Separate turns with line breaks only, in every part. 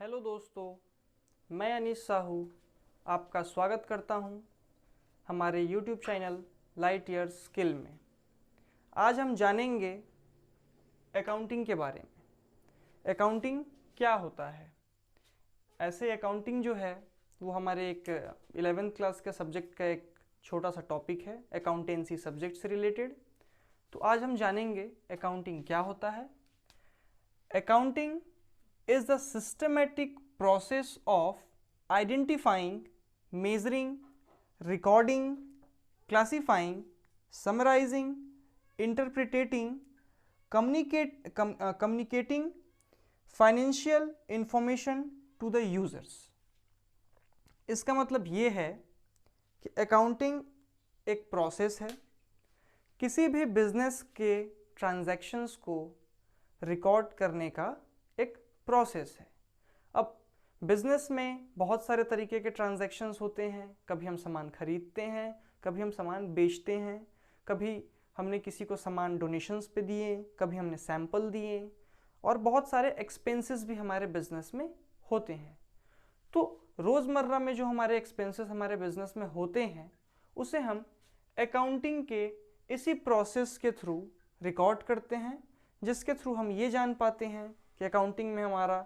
Hello दोस्तों, मैं अनीश साहू आपका स्वागत करता हूं हमारे YouTube channel light years skill में। आज हम जानेंगे अकाउंटिंग के बारे में। अकाउंटिंग क्या होता है? ऐसे अकाउंटिंग जो है वो हमारे एक 11th क्लास के सब्जेक्ट का एक छोटा सा टॉपिक है, अकाउंटेंसी सब्जेक्ट से रिलेटेड। तो आज हम जानेंगे अकाउंटिंग क्या होता है। Accounting is the systematic process of identifying, measuring, recording, classifying, summarizing, interpreting, communicating financial information to the users। इसका मतलब ये है कि अकाउंटिंग एक प्रोसेस है, किसी भी बिजनेस के ट्रांजैक्शंस को रिकॉर्ड करने का एक प्रोसेस है। अब बिजनेस में बहुत सारे तरीके के ट्रांजैक्शंस होते हैं। कभी हम सामान खरीदते हैं, कभी हम सामान बेचते हैं, कभी हमने किसी को सामान डोनेशंस पे दिए, कभी हमने सैंपल दिए, और बहुत सारे एक्सपेंसेस भी हमारे बिजनेस में होते हैं। तो रोज़मर्रा में जो हमारे एक्सपेंसेस हमारे बिजनेस में होते हैं उसे हम अकाउंटिंग के इसी प्रोसेस के थ्रू रिकॉर्ड करते हैं, जिसके थ्रू हम ये जान पाते हैं कि अकाउंटिंग में हमारा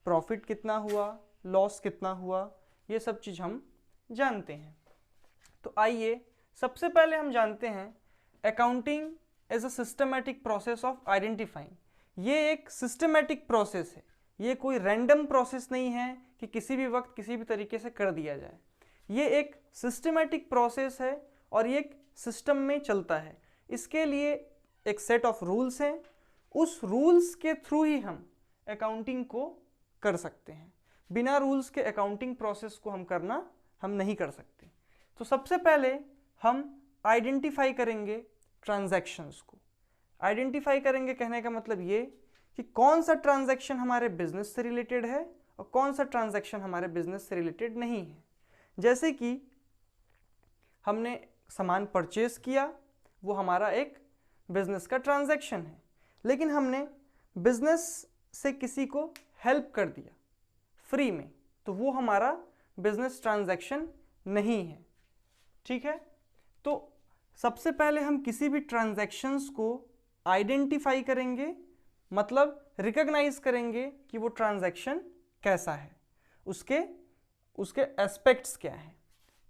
प्रॉफिट कितना हुआ, लॉस कितना हुआ, ये सब चीज़ हम जानते हैं। तो आइए सबसे पहले हम जानते हैं accounting as a systematic process of identifying. ये एक सिस्टमैटिक प्रोसेस है, ये कोई रैंडम प्रोसेस नहीं है कि किसी भी वक्त किसी भी तरीके से कर दिया जाए। ये एक सिस्टमैटिक प्रोसेस है और ये एक सिस्टम में चलता है। इसके लिए एक सेट ऑफ रूल्स हैं, उस रूल्स के थ्रू ही हम अकाउंटिंग को कर सकते हैं। बिना रूल्स के अकाउंटिंग प्रोसेस को हम नहीं कर सकते। तो सबसे पहले हम आइडेंटिफाई करेंगे ट्रांजैक्शंस को। आइडेंटिफाई करेंगे कहने का मतलब ये कि कौन सा ट्रांजैक्शन हमारे बिजनेस से रिलेटेड है और कौन सा ट्रांजैक्शन हमारे बिजनेस से रिलेटेड नहीं है। जैसे कि हमने सामान परचेज किया, वो हमारा एक बिजनेस का ट्रांजैक्शन है, लेकिन हमने बिजनेस से किसी को हेल्प कर दिया फ्री में, तो वो हमारा बिजनेस ट्रांजैक्शन नहीं है। ठीक है, तो सबसे पहले हम किसी भी ट्रांजैक्शंस को आइडेंटिफाई करेंगे, मतलब रिकॉग्नाइज करेंगे कि वो ट्रांजैक्शन कैसा है, उसके एस्पेक्ट्स क्या हैं।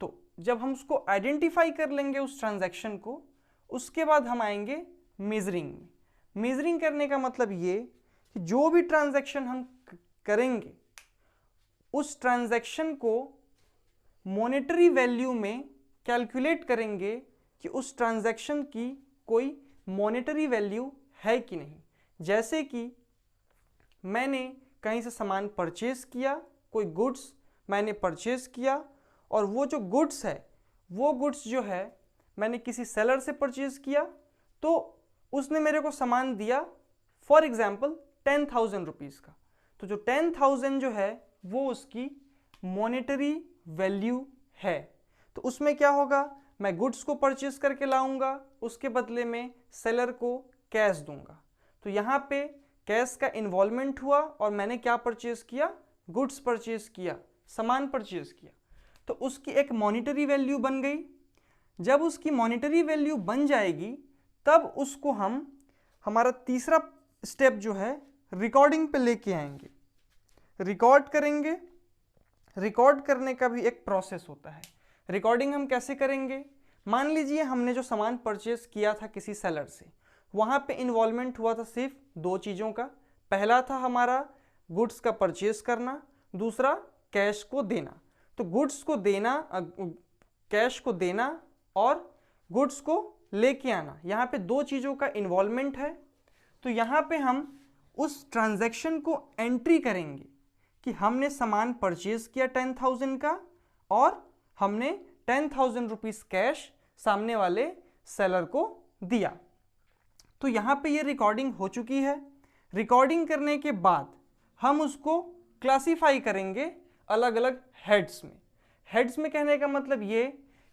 तो जब हम उसको आइडेंटिफाई कर लेंगे उस ट्रांजैक्शन को, उसके बाद हम आएंगे मेजरिंग में। मेजरिंग करने का मतलब ये कि जो भी ट्रांजैक्शन हम करेंगे उस ट्रांजैक्शन को मॉनेटरी वैल्यू में कैलकुलेट करेंगे कि उस ट्रांजैक्शन की कोई मॉनेटरी वैल्यू है कि नहीं। जैसे कि मैंने कहीं से सामान परचेज किया, कोई गुड्स मैंने परचेज किया, और वो जो गुड्स है वो गुड्स जो है मैंने किसी सेलर से परचेज किया, तो उसने मेरे को सामान दिया फॉर एग्जाम्पल 10,000 रुपीज़ का। तो जो 10,000 जो है वो उसकी मॉनेटरी वैल्यू है। तो उसमें क्या होगा, मैं गुड्स को परचेज करके लाऊंगा, उसके बदले में सेलर को कैश दूंगा। तो यहाँ पे कैश का इन्वॉल्वमेंट हुआ और मैंने क्या परचेज किया, गुड्स परचेज किया, सामान परचेज किया, तो उसकी एक मॉनेटरी वैल्यू बन गई। जब उसकी मॉनेटरी वैल्यू बन जाएगी तब उसको हम हमारा तीसरा स्टेप जो है रिकॉर्डिंग पे लेके आएंगे, रिकॉर्ड करेंगे। रिकॉर्ड करने का भी एक प्रोसेस होता है। रिकॉर्डिंग हम कैसे करेंगे, मान लीजिए हमने जो सामान परचेज किया था किसी सेलर से, वहाँ पे इन्वॉल्वमेंट हुआ था सिर्फ दो चीज़ों का। पहला था हमारा गुड्स का परचेज करना, दूसरा कैश को देना। तो गुड्स को देना, कैश को देना और गुड्स को लेके आना, यहाँ पे दो चीज़ों का इन्वॉल्वमेंट है। तो यहाँ पे हम उस ट्रांजैक्शन को एंट्री करेंगे कि हमने सामान परचेज किया 10,000 का और हमने 10,000 रुपीज़ कैश सामने वाले सेलर को दिया। तो यहाँ पे ये रिकॉर्डिंग हो चुकी है। रिकॉर्डिंग करने के बाद हम उसको क्लासीफाई करेंगे अलग अलग हेड्स में। हेड्स में कहने का मतलब ये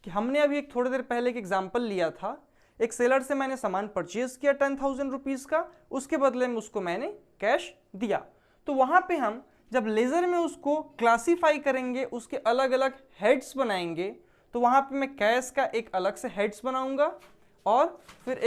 कि हमने अभी एक थोड़ी देर पहले एक एग्जाम्पल लिया था, एक सेलर से मैंने सामान परचेज किया 10,000 रुपीज़ का, उसके बदले में उसको मैंने कैश दिया। तो वहाँ पे हम जब लेज़र में उसको क्लासीफाई करेंगे, उसके अलग अलग हेड्स बनाएंगे, तो वहाँ पे मैं कैश का एक अलग से हेड्स बनाऊंगा और फिर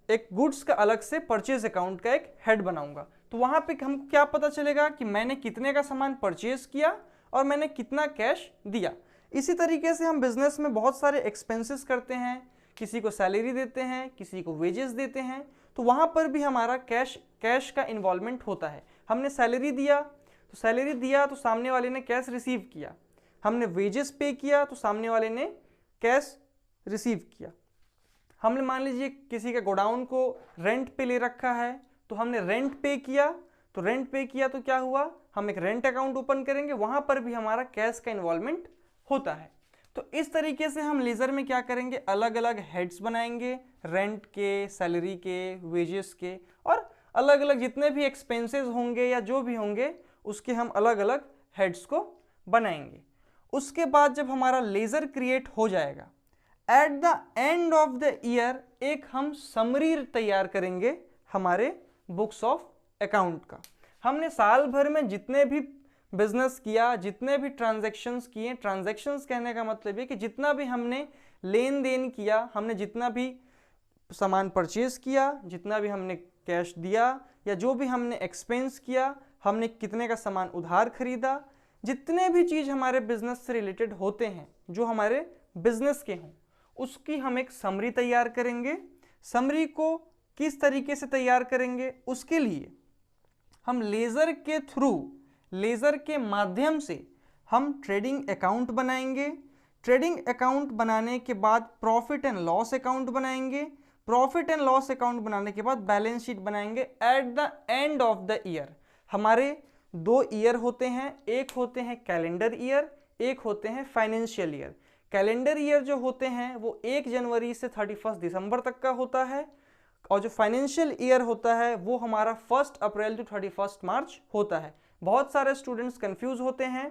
एक गुड्स का अलग से परचेज अकाउंट का एक हेड बनाऊंगा। तो वहाँ पे हमको क्या पता चलेगा कि मैंने कितने का सामान परचेज किया और मैंने कितना कैश दिया। इसी तरीके से हम बिजनेस में बहुत सारे एक्सपेंसेस करते हैं, किसी को सैलरी देते हैं, किसी को वेजेस देते हैं, तो वहाँ पर भी हमारा कैश का इन्वॉल्वमेंट होता है। हमने सैलरी दिया तो सामने वाले ने कैश रिसीव किया, हमने वेजेस पे किया तो सामने वाले ने कैश रिसीव किया। हमने मान लीजिए किसी का गोडाउन को रेंट पे ले रखा है, तो हमने रेंट पे किया तो क्या हुआ, हम एक रेंट अकाउंट ओपन करेंगे, वहां पर भी हमारा कैश का इन्वॉल्वमेंट होता है। तो इस तरीके से हम लेजर में क्या करेंगे, अलग अलग हेड्स बनाएंगे, रेंट के, सैलरी के, वेजेस के, और अलग अलग जितने भी एक्सपेंसेस होंगे या जो भी होंगे उसके हम अलग अलग हेड्स को बनाएंगे। उसके बाद जब हमारा लेजर क्रिएट हो जाएगा, at the end of the year एक हम समरी तैयार करेंगे हमारे बुक्स ऑफ अकाउंट का। हमने साल भर में जितने भी बिजनेस किया, जितने भी ट्रांजैक्शंस किए, ट्रांजैक्शंस कहने का मतलब है कि जितना भी हमने लेन देन किया, हमने जितना भी सामान परचेज किया, जितना भी हमने कैश दिया, या जो भी हमने एक्सपेंस किया, हमने कितने का सामान उधार खरीदा, जितने भी चीज़ हमारे बिजनेस से रिलेटेड होते हैं जो हमारे बिजनेस के हों, उसकी हम एक समरी तैयार करेंगे। समरी को किस तरीके से तैयार करेंगे, उसके लिए हम लेज़र के माध्यम से हम ट्रेडिंग अकाउंट बनाएंगे। ट्रेडिंग अकाउंट बनाने के बाद प्रॉफिट एंड लॉस अकाउंट बनाएंगे। प्रॉफिट एंड लॉस अकाउंट बनाने के बाद बैलेंस शीट बनाएंगे। At the end of the year हमारे 2 ईयर होते हैं, एक होते हैं कैलेंडर ईयर, एक होते हैं फाइनेंशियल ईयर। कैलेंडर ईयर जो होते हैं वो 1 जनवरी से 31 दिसंबर तक का होता है, और जो फाइनेंशियल ईयर होता है वो हमारा 1 अप्रैल टू 31 मार्च होता है। बहुत सारे स्टूडेंट्स कंफ्यूज होते हैं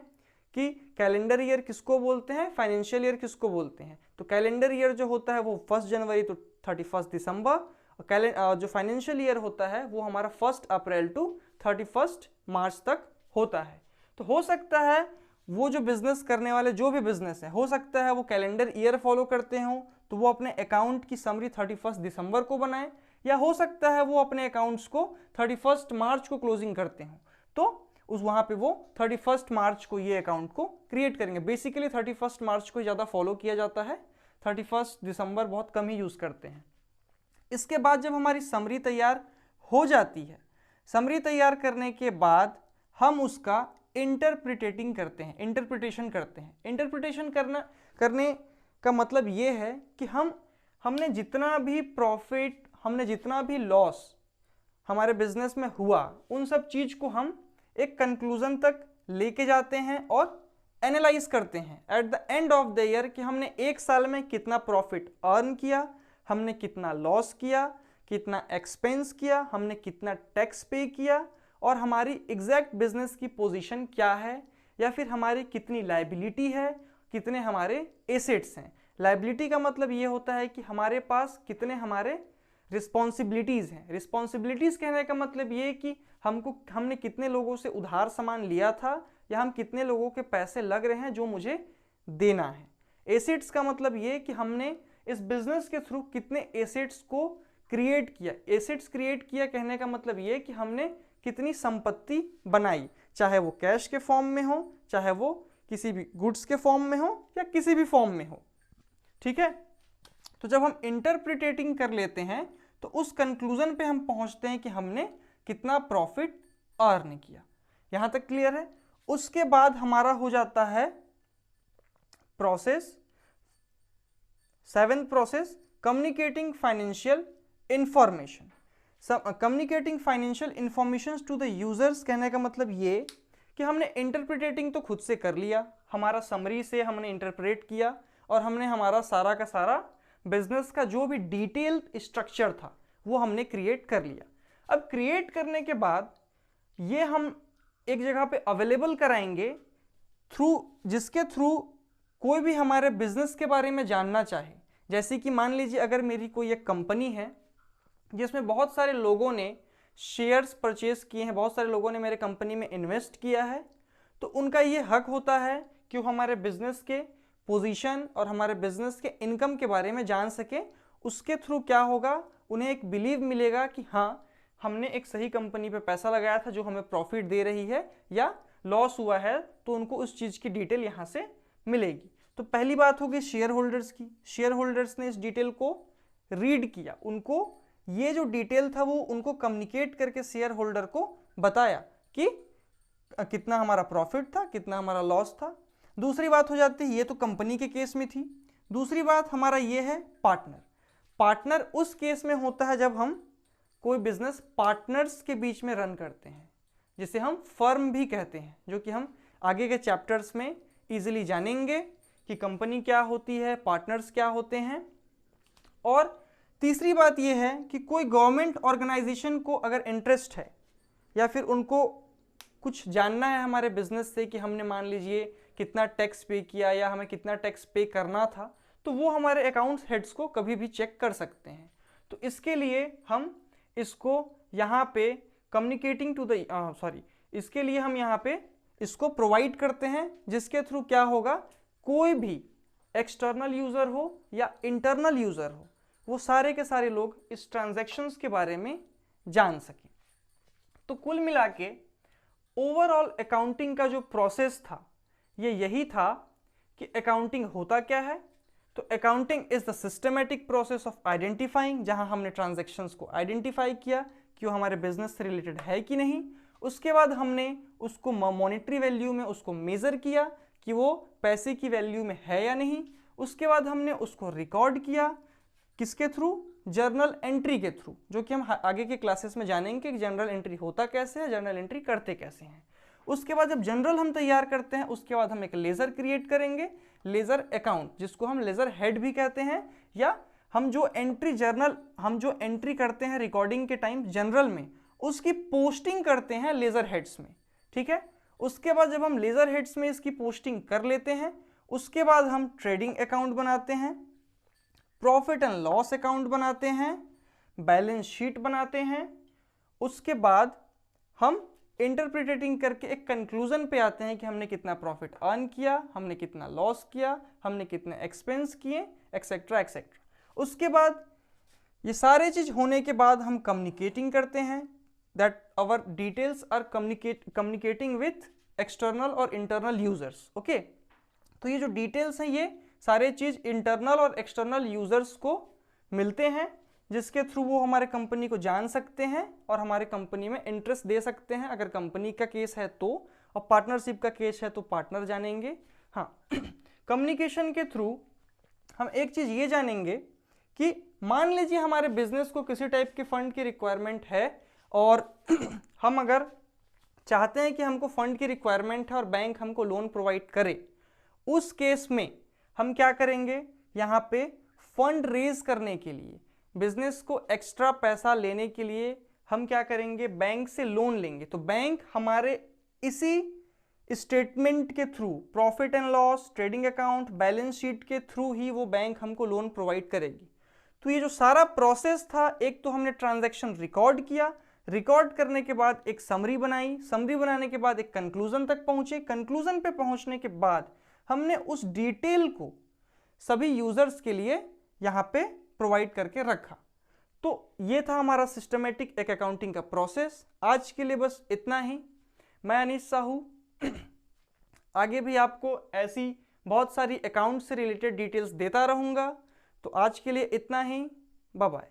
कि कैलेंडर ईयर किसको बोलते हैं, फाइनेंशियल ईयर किसको बोलते हैं। तो कैलेंडर ईयर जो होता है वो 1 जनवरी टू 31 दिसंबर, और जो फाइनेंशियल ईयर होता है वो हमारा 1 अप्रैल टू 31 मार्च तक होता है। तो हो सकता है वो जो बिजनेस करने वाले जो भी बिजनेस है, हो सकता है वो कैलेंडर ईयर फॉलो करते हों, तो वो अपने अकाउंट की समरी 31 दिसंबर को बनाएं, या हो सकता है वो अपने अकाउंट्स को 31 मार्च को क्लोजिंग करते हों, तो उस वहाँ पे वो 31 मार्च को ये अकाउंट को क्रिएट करेंगे। बेसिकली 31 मार्च को ज़्यादा फॉलो किया जाता है, 31 दिसंबर बहुत कम ही यूज़ करते हैं। इसके बाद जब हमारी समरी तैयार हो जाती है, समरी तैयार करने के बाद हम उसका इंटरप्रिटेशन करते हैं। इंटरप्रिटेशन करने का मतलब ये है कि हमने जितना भी प्रॉफिट, हमने जितना भी लॉस हमारे बिजनेस में हुआ, उन सब चीज़ को हम एक कंक्लूजन तक लेके जाते हैं और एनालाइज करते हैं at the end of the year कि हमने एक साल में कितना प्रॉफिट अर्न किया, हमने कितना लॉस किया, कितना एक्सपेंस किया, हमने कितना टैक्स पे किया, और हमारी एग्जैक्ट बिजनेस की पोजीशन क्या है, या फिर हमारी कितनी लायबिलिटी है, कितने हमारे एसेट्स हैं। लायबिलिटी का मतलब ये होता है कि हमारे पास कितने हमारे रिस्पॉन्सिबिलिटीज़ हैं। रिस्पॉन्सिबिलिटीज़ कहने का मतलब ये कि हमने कितने लोगों से उधार सामान लिया था, या हम कितने लोगों के पैसे लग रहे हैं जो मुझे देना है। एसेट्स का मतलब ये कि हमने इस बिजनेस के थ्रू कितने एसेट्स को क्रिएट किया। एसेट्स क्रिएट किया कहने का मतलब ये कि हमने कितनी संपत्ति बनाई, चाहे वो कैश के फॉर्म में हो, चाहे वो किसी भी गुड्स के फॉर्म में हो, या किसी भी फॉर्म में हो। ठीक है, तो जब हम इंटरप्रिटेटिंग कर लेते हैं तो उस कंक्लूजन पे हम पहुंचते हैं कि हमने कितना प्रॉफिट अर्न किया। यहां तक क्लियर है। उसके बाद हमारा हो जाता है process, 7th process, communicating financial information. Communicating financial information to the users कहने का मतलब ये कि हमने इंटरप्रिटेटिंग तो खुद से कर लिया, हमारा समरी से हमने इंटरप्रेट किया, और हमने हमारा सारा का सारा बिजनेस का जो भी डिटेल स्ट्रक्चर था वो हमने क्रिएट कर लिया। अब क्रिएट करने के बाद ये हम एक जगह पे अवेलेबल कराएंगे, जिसके थ्रू कोई भी हमारे बिजनेस के बारे में जानना चाहे। जैसे कि मान लीजिए अगर मेरी कोई एक कंपनी है जिसमें बहुत सारे लोगों ने शेयर्स परचेज किए हैं, बहुत सारे लोगों ने मेरे कंपनी में इन्वेस्ट किया है, तो उनका ये हक होता है कि वो हमारे बिजनेस के पोजीशन और हमारे बिजनेस के इनकम के बारे में जान सके। उसके थ्रू क्या होगा, उन्हें एक बिलीव मिलेगा कि हाँ हमने एक सही कंपनी पे पैसा लगाया था जो हमें प्रॉफिट दे रही है, या लॉस हुआ है तो उनको उस चीज़ की डिटेल यहाँ से मिलेगी। तो पहली बात होगी शेयर होल्डर्स की। शेयर होल्डर्स ने इस डिटेल को रीड किया, उनको ये जो डिटेल था वो उनको कम्युनिकेट करके शेयर होल्डर को बताया कि कितना हमारा प्रॉफिट था, कितना हमारा लॉस था। दूसरी बात हो जाती है, ये तो कंपनी के केस में थी। दूसरी बात हमारा ये है पार्टनर। पार्टनर उस केस में होता है जब हम कोई बिजनेस पार्टनर्स के बीच में रन करते हैं, जिसे हम फर्म भी कहते हैं, जो कि हम आगे के चैप्टर्स में इजीली जानेंगे कि कंपनी क्या होती है, पार्टनर्स क्या होते हैं। और तीसरी बात यह है कि कोई गवर्नमेंट ऑर्गेनाइजेशन को अगर इंटरेस्ट है या फिर उनको कुछ जानना है हमारे बिजनेस से कि हमने मान लीजिए कितना टैक्स पे किया या हमें कितना टैक्स पे करना था, तो वो हमारे अकाउंट्स हेड्स को कभी भी चेक कर सकते हैं। तो इसके लिए हम इसको यहाँ पे कम्युनिकेटिंग टू द इसके लिए हम यहाँ पे इसको प्रोवाइड करते हैं, जिसके थ्रू क्या होगा, कोई भी एक्सटर्नल यूज़र हो या इंटरनल यूज़र हो, वो सारे के सारे लोग इस ट्रांजैक्शंस के बारे में जान सकें। तो कुल मिला के ओवरऑल अकाउंटिंग का जो प्रोसेस था ये यही था कि अकाउंटिंग होता क्या है। तो accounting is the systematic process of identifying, जहां हमने ट्रांजैक्शंस को आइडेंटिफाई किया कि वो हमारे बिजनेस से रिलेटेड है कि नहीं। उसके बाद हमने उसको मॉनेटरी वैल्यू में उसको मेजर किया कि वो पैसे की वैल्यू में है या नहीं। उसके बाद हमने उसको रिकॉर्ड किया, किसके थ्रू, जर्नल एंट्री के थ्रू, जो कि हम आगे के क्लासेस में जानेंगे कि जनरल एंट्री होता कैसे है, जर्नल एंट्री करते कैसे हैं। उसके बाद जब जनरल हम तैयार करते हैं, उसके बाद हम एक लेजर क्रिएट करेंगे, लेजर अकाउंट, जिसको हम लेजर हेड भी कहते हैं, या हम जो एंट्री करते हैं रिकॉर्डिंग के टाइम जनरल में, उसकी पोस्टिंग करते हैं लेजर हेड्स में। ठीक है, उसके बाद जब हम लेजर हेड्स में इसकी पोस्टिंग कर लेते हैं, उसके बाद हम ट्रेडिंग अकाउंट बनाते हैं, प्रॉफिट एंड लॉस अकाउंट बनाते हैं, बैलेंस शीट बनाते हैं। उसके बाद हम इंटरप्रिटेटिंग करके एक कंक्लूजन पे आते हैं कि हमने कितना प्रॉफिट अर्न किया, हमने कितना लॉस किया, हमने कितने एक्सपेंस किए, एक्सेट्रा एक्सेट्रा। उसके बाद ये सारे चीज होने के बाद हम कम्युनिकेटिंग करते हैं, that our details are communicating with external और इंटरनल यूजर्स। ओके, तो ये जो डिटेल्स हैं ये सारे चीज इंटरनल और एक्सटर्नल यूजर्स को मिलते हैं, जिसके थ्रू वो हमारे कंपनी को जान सकते हैं और हमारे कंपनी में इंटरेस्ट दे सकते हैं। अगर कंपनी का केस है तो, और पार्टनरशिप का केस है तो पार्टनर जानेंगे। हाँ, कम्युनिकेशन के थ्रू हम एक चीज़ ये जानेंगे कि मान लीजिए हमारे बिजनेस को किसी टाइप के फंड की रिक्वायरमेंट है, और हम अगर चाहते हैं कि हमको फंड की रिक्वायरमेंट है और बैंक हमको लोन प्रोवाइड करे, उस केस में हम क्या करेंगे, यहाँ पे फंड रेज करने के लिए, बिजनेस को एक्स्ट्रा पैसा लेने के लिए हम क्या करेंगे, बैंक से लोन लेंगे। तो बैंक हमारे इसी स्टेटमेंट के through, profit and loss, trading account, balance sheet के थ्रू ही वो बैंक हमको लोन प्रोवाइड करेगी। तो ये जो सारा प्रोसेस था, एक तो हमने ट्रांजैक्शन रिकॉर्ड किया, रिकॉर्ड करने के बाद एक समरी बनाई, समरी बनाने के बाद एक कंक्लूजन तक पहुंचे, कंक्लूजन पे पहुंचने के बाद हमने उस डिटेल को सभी यूजर्स के लिए यहाँ पे प्रोवाइड करके रखा। तो ये था हमारा सिस्टमेटिक एक अकाउंटिंग का प्रोसेस। आज के लिए बस इतना ही। मैं अनीश साहू आगे भी आपको ऐसी बहुत सारी अकाउंट से रिलेटेड डिटेल्स देता रहूँगा। तो आज के लिए इतना ही, बाय बाय।